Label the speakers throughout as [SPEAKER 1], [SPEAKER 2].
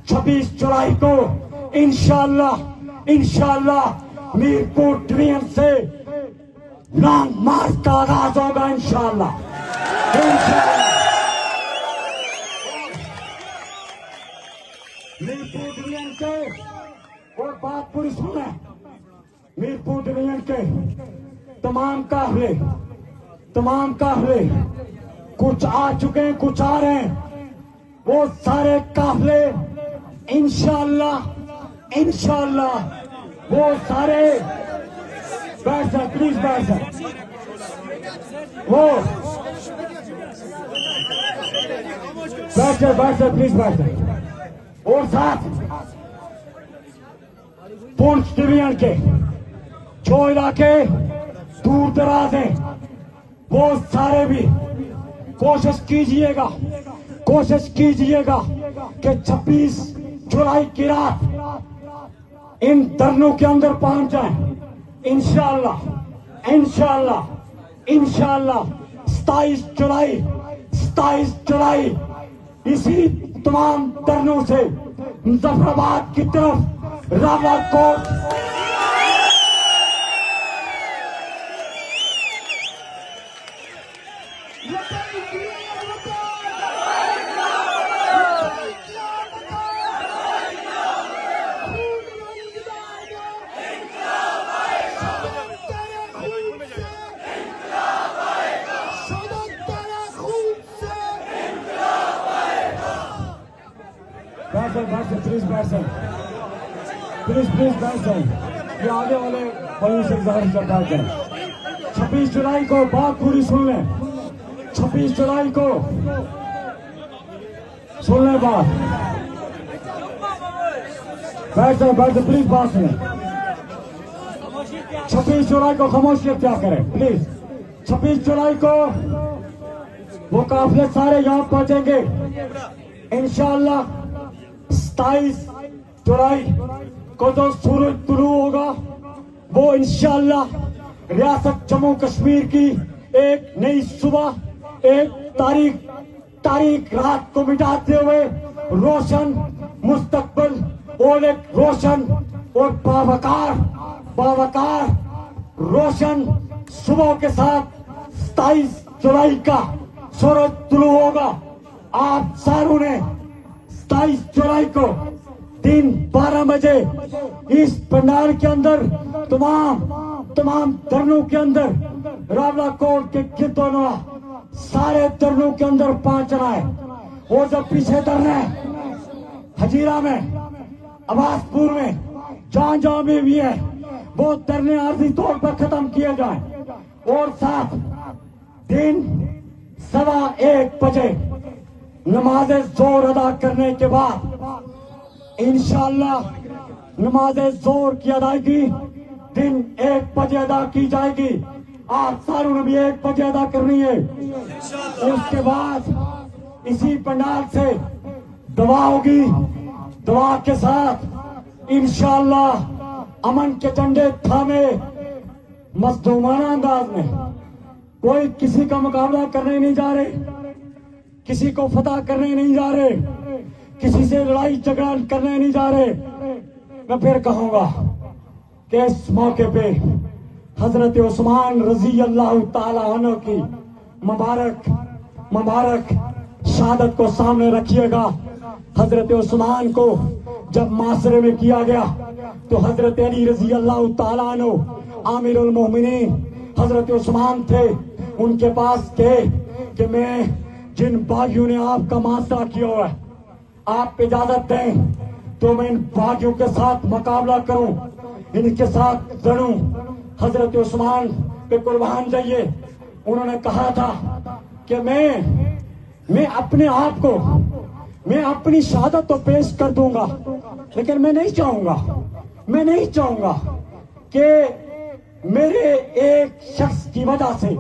[SPEAKER 1] 26 जुलाई को इंशाअल्लाह इंशाअल्लाह मीरपुर डिवीजन से लॉन्ग मार्च का आगाज होगा इंशाअल्लाह। मीरपुर डिवीजन के और बात पूरी सुने, मीरपुर डिवीजन के तमाम काफले कुछ आ चुके हैं, कुछ आ रहे हैं। वो सारे काफले इंशाअल्लाह इंशाअल्लाह वो सारे बैठ जाए, प्लीज बैठ जाए। वो बैठ जाए प्लीज बैठ जाए। और साथ पुंछ डिवीजन के जो इलाके दूर दराज हैं वो सारे भी कोशिश कीजिएगा कि 26 जुलाई की रात इन धरनों के अंदर पहुंच जाएं। इंशाअल्लाह इंशाअल्लाह इंशाअल्लाह 27 जुलाई इसी तमाम धरनों से मुजफ्फराबाद की तरफ रावलकोट प्लीज बैठ जाए। ये आगे वाले बड़ों से गुजारिश करें। 26 जुलाई को बात पूरी सुन लें। 26 जुलाई को सुन लें बात। बैठ जाए प्लीज बात सुने। 26 जुलाई को खामोशी क्या करें प्लीज। 26 जुलाई को वो काफिले सारे यहाँ पहुंचेंगे इंशाअल्लाह। 27 जुलाई को जो सूरज तुलू होगा वो इंशाअल्लाह रियासत जम्मू कश्मीर की एक नई सुबह, एक तारीख रात को मिटाते हुए रोशन मुस्तकबिल और एक रोशन और बावकार रोशन सुबह के साथ 27 जुलाई का सूरज तुलू होगा। आप सारों ने 27 जुलाई को दिन 12 बजे इस पंडाल के अंदर तमाम धरनों के अंदर रावलकोट के गिरदोनवा सारे धरनों के अंदर पहुंचना है। और जब पीछे धरना है हजीरा में, अब्बासपुर में, जहां भी है वो धरने आर्जी तौर पर खत्म किए जाएं। और साथ दिन 1:15 बजे नमाज जोर अदा करने के बाद इंशाअल्लाह नमाज जोर की अदायगी दिन 1 बजे अदा की जाएगी। आप सारों ने भी 1 बजे अदा करनी है। उसके बाद इसी पंडाल से दुआ होगी। दुआ के साथ इंशाअल्लाह अमन के झंडे थामे मजलूमाना अंदाज में, कोई किसी का मुकाबला करने नहीं जा रहे, किसी को फतह करने नहीं जा रहे, किसी से लड़ाई झगड़ा करने नहीं जा रहे। मैं फिर कहूंगा कि इस मौके पे हजरत उस्मान रजी अल्लाह ताला अन्हु की मुबारक शहादत को सामने रखिएगा। हजरत उस्मान को जब मासरे में किया गया तो हजरत अली रजी अल्लाह ताला अन्हु आमिरुल मोमिनीन हजरत उस्मान थे, उनके पास गए कि मैं जिन बागियों ने आपका मासरा किया हुआ है आप इजाजत दें तो मैं इन बागियों के साथ मुकाबला करूं, इनके साथ लड़ूं। हजरत उस्मान पे कुर्बान जाइए। उन्होंने कहा था कि मैं अपने आप को, मैं अपनी शहादत तो पेश कर दूंगा, लेकिन मैं नहीं चाहूंगा कि मेरे एक शख्स की वजह से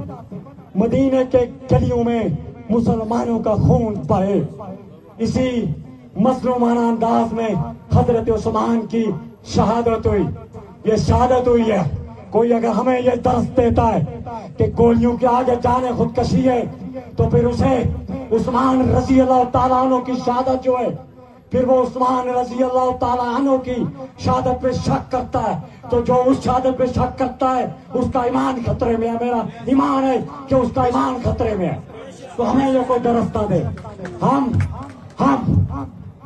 [SPEAKER 1] मदीने के गलियों में मुसलमानों का खून बहे। इसी मजलूमाना अंदाज में हजरत उस्मान की शहादत हुई। ये शहादत हुई है। कोई अगर हमें ये दर्श देता है कि गोलियों के आगे जाने खुदकशी है तो फिर उसे उस्मान रजी अल्लाह ताला अन्हु की शहादत जो है फिर वो उस्मान रजी अल्लाह ताला अन्हु की शहादत पे शक करता है, तो जो उस शहादत पे शक करता है उसका ईमान खतरे में है। मेरा ईमान है कि उसका ईमान खतरे में है, तो हमें ये कोई दरस ना दे। हम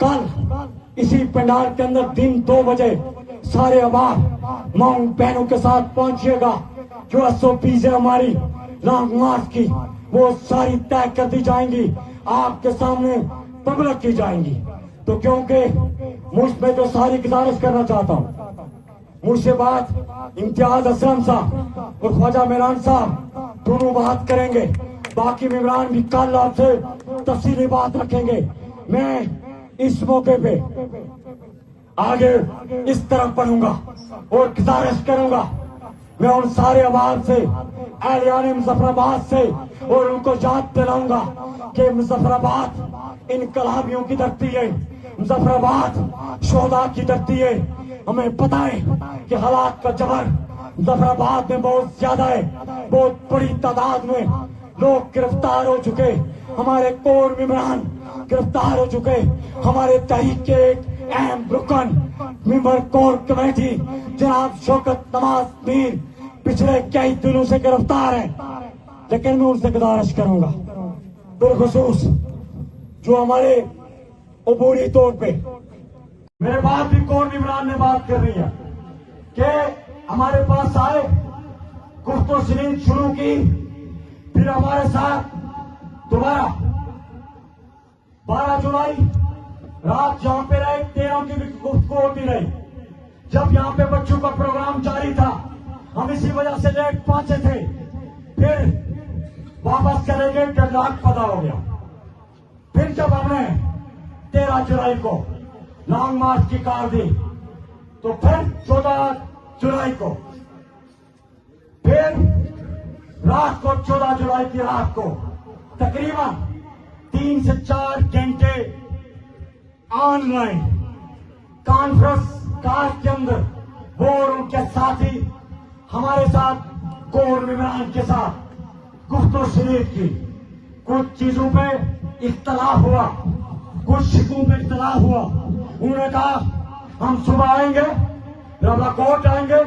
[SPEAKER 1] कल इसी पंडाल के अंदर दिन 2 बजे सारे अहबाब माउंट बहनों के साथ पहुंचिएगा। जो SOPs है हमारी लॉन्ग मार्च की, वो सारी तय कर दी जाएंगी, आपके सामने पब्लिक की जाएंगी। तो क्योंकि मुझ में तो सारी गुजारिश करना चाहता हूँ, मुझसे बात इम्तियाज असलम साहब और ख्वाजा मेहरान साहब दोनों बात करेंगे, बाकी मेहमान भी कल आपसे तफसीली बात रखेंगे। मैं इस मौके पे आगे इस तरफ बढ़ूंगा और गुजारिश करूंगा, मैं उन सारे अहबाब से, अहलियाने मुजफ्फराबाद से, और उनको याद दिलाऊंगा कि मुजफ्फराबाद इनकलाबियों की धरती है, मुजफ्फराबाद शोहदा की धरती है। हमें पता है कि हालात का जबर मुजफ्फराबाद में बहुत ज्यादा है, बहुत बड़ी तादाद में लोग गिरफ्तार हो चुके, हमारे कोर मेंबरान गिरफ्तार हो चुके, हमारे तहरीक के एक अहम रुकन मेंबर कोर कमेटी जनाब शौकत नवाज मीर पिछले कई दिनों से गिरफ्तार हैं। लेकिन मैं उनसे गुजारिश करूंगा बिलखुसूस जो हमारे अबूरी तौर पे, मेरे बाद भी कोर इमरान ने बात कर रही है कि हमारे पास आए, गुफ्तो सुनील शुरू की, फिर हमारे साथ दोबारा 12 जुलाई रात जहां पे रहे 13 की भी गुफ्तगू होती रही। जब यहाँ पे बच्चों का प्रोग्राम जारी था, हम इसी वजह से लेट पहुंचे थे, फिर वापस चले गए, डेडलॉक पता हो गया। फिर जब हमने 13 जुलाई को लॉन्ग मार्च की कार दी, तो फिर 14 जुलाई को, फिर रात को 14 जुलाई की रात को तकरीबन 3 से 4 घंटे ऑनलाइन कॉन्फ्रेंस कार के अंदर वो और उनके साथी हमारे साथ कोर मेंबरान के साथ गुफ्तो शरीफ की। कुछ चीजों पे इख्तलाफ हुआ, कुछ शिकों पे इख्तलाफ हुआ। उन्होंने कहा हम सुबह आएंगे, रबलाकोट आएंगे,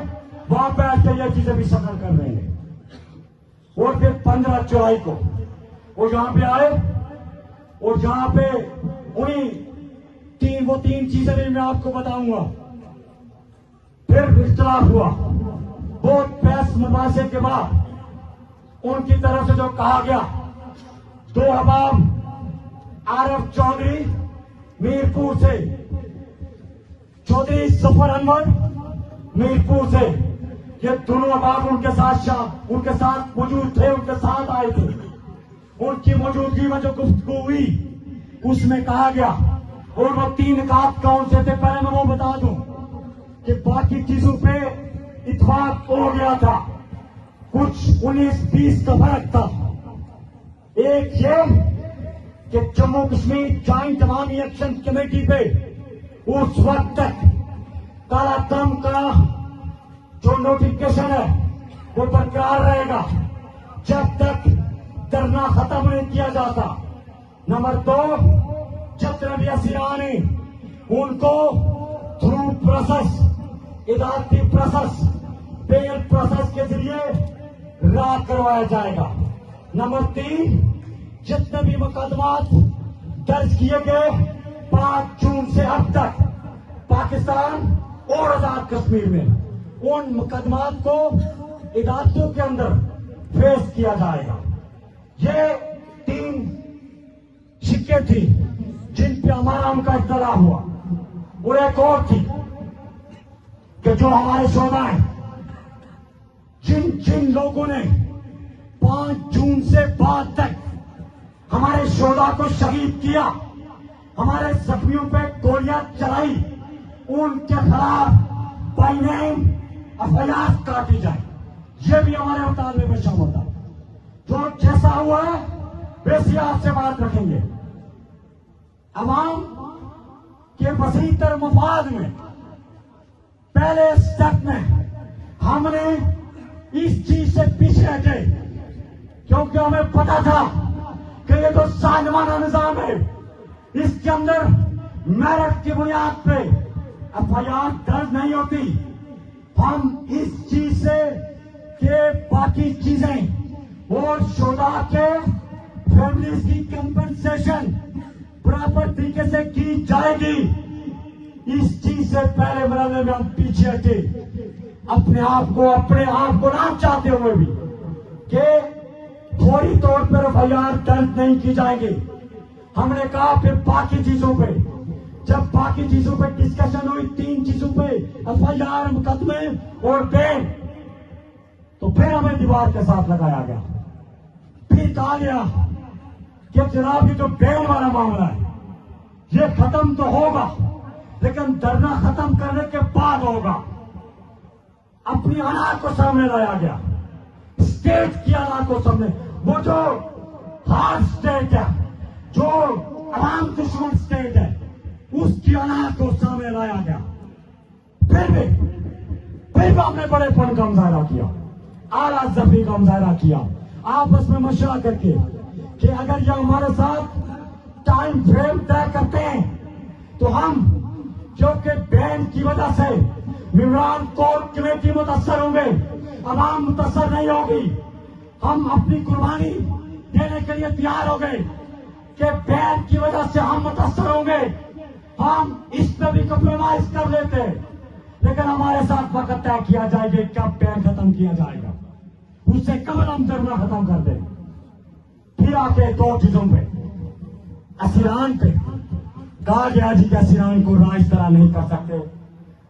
[SPEAKER 1] वहां पे आके ये चीजें भी सफर कर रहे हैं। और फिर 15 जुलाई को वो यहां पे आए, और जहां पे उन्हीं वो तीन चीजें भी मैं आपको बताऊंगा। फिर इख्तलाफ हुआ, बहुत बहस मुबासे के बाद उनकी तरफ से जो कहा गया, 2 अहबाब आरिफ चौधरी मीरपुर से, चौधरी जफर अनवर मीरपुर से, ये दोनों अहबाब उनके साथ मौजूद थे, उनके साथ आए थे। उनकी मौजूदगी में जो गुफ्तगू हुई उसमें कहा गया, और वो 3 निकात कौन से थे पहले मैं वो बता दूं कि बाकी चीजों पे इत्तेफाक हो गया था, कुछ 19-20 का फर्क था। एक ये कि जम्मू कश्मीर ज्वाइंट अवामी एक्शन कमेटी पे उस वक्त तक काला दम का जो नोटिफिकेशन है वो बरकरार रहेगा जब तक धरना खत्म नहीं किया जाता। नंबर 2, जब नबी असीरानी उनको थ्रू प्रोसेस, इदारती प्रोसेस, बेल प्रोसेस के जरिए रिहा करवाया जाएगा। नंबर 3, जितने भी मुकदमात दर्ज किए गए 5 जून से अब तक पाकिस्तान और आजाद कश्मीर में, उन मुकदमात को इदारतों के अंदर फेस किया जाएगा। ये 3 शिक्के थी जिन पे हमारा उनका इख्तलाफ हुआ। और एक और थी कि जो हमारे शोधा हैं, जिन लोगों ने 5 जून से बाद तक हमारे शोधा को शहीद किया, हमारे जख्मियों पे गोलियां चलाई, उनके खिलाफ बाय नेम एफआईआर काटी जाए। ये भी हमारे मुताबिक में शामिल था। जो जैसा हुआ है वैसे आपसे बात रखेंगे। अवाम के वसीतर मफाद में पहले स्टेप में हमने इस चीज से पीछे हटे, क्योंकि हमें पता था कि ये तो साजमाना निजाम है, इसके अंदर मेरिट की बुनियाद पे एफआईआर दर्ज नहीं होती। हम इस चीज से के बाकी चीजें और शोधा के फैमिलीज की कंपनसेशन प्रॉपर तरीके से की जाएगी। इस चीज से पहले मरने में हम पीछे हटे, अपने आप को ना चाहते हुए भी कि थोड़ी तौर पर एफआईआर दर्ज नहीं की जाएंगे। हमने कहा फिर बाकी चीजों पे, जब बाकी चीजों पे डिस्कशन हुई, 3 चीजों पे एफआईआर, मुकदमे और बैन, तो फिर हमें दीवार के साथ लगाया गया। फिर कहा गया कि जनाब ये जो बैन वाला मामला है ये खत्म तो होगा, लेकिन धरना खत्म करने के बाद होगा। अपनी अनाज को सामने लाया गया, स्टेट की अनाज को सामने, वो जो हार्ड स्टेट है, जो आराम दुश्मन स्टेट है, उसकी अनाज को सामने लाया गया। फिर भी हमने बड़ेपन का मुजाहरा किया, आला जफी का मुजाहरा किया, आपस में मशवरा करके कि अगर ये हमारे साथ टाइम फ्रेम तय करते हैं तो हम, क्योंकि बैन की वजह से मेम्बरान कोर कमेटी मुतासर होंगे, अवाम मुतासर नहीं होगी। हम अपनी कुर्बानी देने के लिए तैयार हो गए कि बैन की वजह से हम मुतासर होंगे, हम इसमें भी कॉम्प्रोमाइज कर लेते, लेकिन हमारे साथ वक्त तय किया जाएगा कब बैन खत्म किया जाएगा, उससे कब हम धरना खत्म कर दें। फिर आके 2 चीजों पे, असीरान पे कहा गया जी कि असीरान को राज तरह नहीं कर सकते,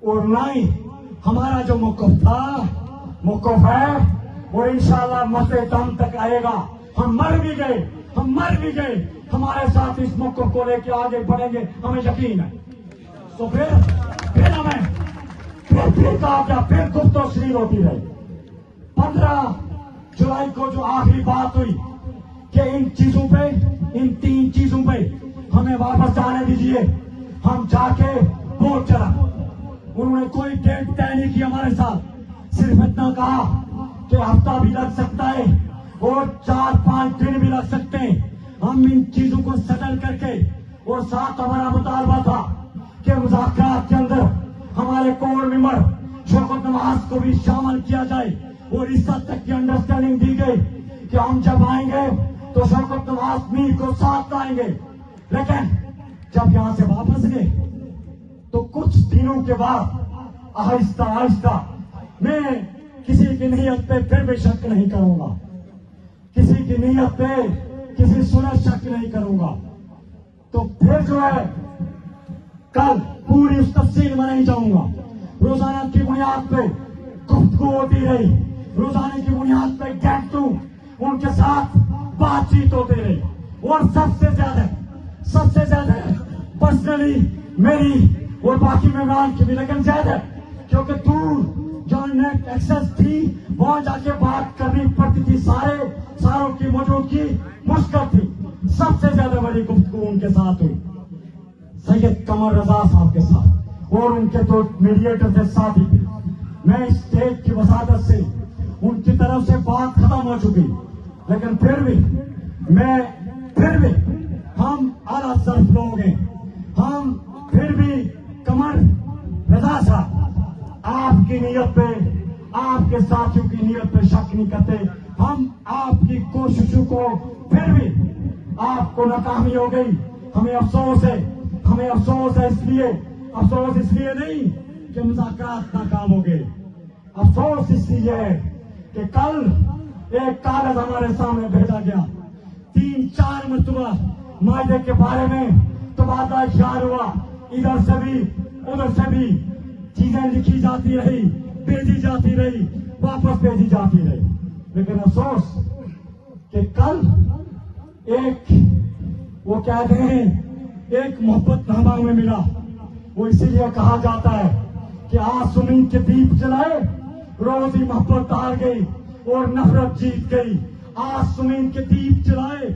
[SPEAKER 1] और ना ही हमारा जो मौकफ है वो इंशाल्लाह मरते दम तक आएगा। हम मर भी गए, हमारे साथ इस मौकफ को लेके आगे बढ़ेंगे, हमें यकीन है। तो फिर हमें फिर कहा गया, फिर गुफ्तगू होती रही। 15 जुलाई को जो आखिरी बात हुई कि इन चीजों पे, इन 3 चीजों पे हमें वापस जाने दीजिए, हम जाके वोट चला। उन्होंने कोई डेट तय नहीं की हमारे साथ, सिर्फ इतना कहा कि हफ्ता भी लग सकता है और 4-5 दिन भी लग सकते हैं। हम इन चीजों को सेटल करके, और साथ हमारा मुतालबा था कि मुज़ाकरात के अंदर हमारे कोर मेंबर शौकत नवाज को भी शामिल किया जाए, और इस हद तक की अंडरस्टैंडिंग दी गई कि हम जब आएंगे तो शौकत नवाज मीर को साथ लाएंगे। लेकिन जब यहां से वापस गए तो कुछ दिनों के बाद आहिस्ता आहिस्ता, मैं किसी की नीयत पे फिर भी शक नहीं करूंगा, किसी की नीयत पे किसी सुने शक नहीं करूंगा। तो फिर जो है कल पूरी उस तफसील में नहीं जाऊंगा, रोजाना की बुनियाद पे गुफ्तगू होती रही, रोजाना की बुनियाद पे गेट टू उनके साथ बातचीत होती रही, और सबसे ज्यादा पर्सनली मेरी और बाकी मेहमान की भी लगन ज्यादा, क्योंकि दूर जो नेट एक्सेस थी वहां जाके बात करनी पड़ती थी, सारों की मौजूदगी मुश्किल थी। सबसे ज्यादा बड़ी गुफ्तगू उनके साथ हुई सैयद कमर रजा साहब के साथ, और उनके 2 मीडिएटर थे साथ ही। मैं इस स्टेज की वसादत से उनकी तरफ से बात खत्म हो चुकी, लेकिन फिर भी हम आला सर्फ लोग हैं, हम फिर भी कमर रजा साहब आपकी नीयत पे, आपके साथियों की नीयत पे शक नहीं करते। हम आपकी कोशिशों को, फिर भी आपको नाकामी हो गई, हमें अफसोस है, इसलिए नहीं कि मुज़ाकरात नाकाम हो गए, अफसोस इसलिए है कि कल एक कागज हमारे सामने भेजा गया, 3-4 मरतबा मायदे के बारे में तबादला ख्याल हुआ, इधर से भी उधर से भी चीजें लिखी जाती रही, भेजी जाती रही, वापस भेजी जाती रही, लेकिन अफसोस कि कल वो कहते हैं एक मोहब्बतनामा में मिला। वो इसीलिए कहा जाता है कि आसुमीन के दीप जलाए, रोज ही मोहब्बत हार गई और नफरत जीत गई। आसुमीन के दीप जलाए,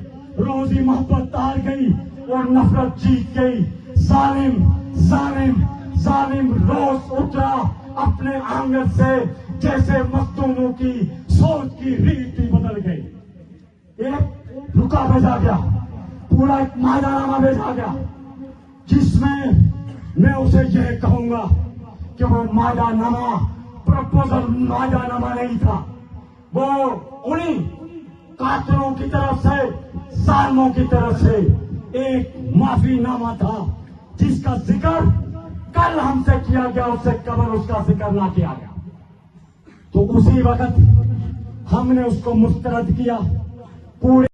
[SPEAKER 1] रोज ही मोहब्बत हार गई और नफरत जीत गई। जालिम रोज उतरा अपने आंगन से, जैसे मखदूमों की सोच की रीति बदल गई। एक रुका भेजा गया, पूरा एक मायदानामा भेजा गया, जिसमें मैं उसे यह कहूंगा कि वो मायानामा प्रपोजल मायानामा नहीं था, वो उन्हीं कातलों की तरफ से, जालिमों की तरफ से एक माफीनामा था जिसका जिक्र कल हमसे किया गया, उससे कबल उसका जिक्र ना किया गया। तो उसी वक्त हमने उसको मुस्तरद किया। पूरे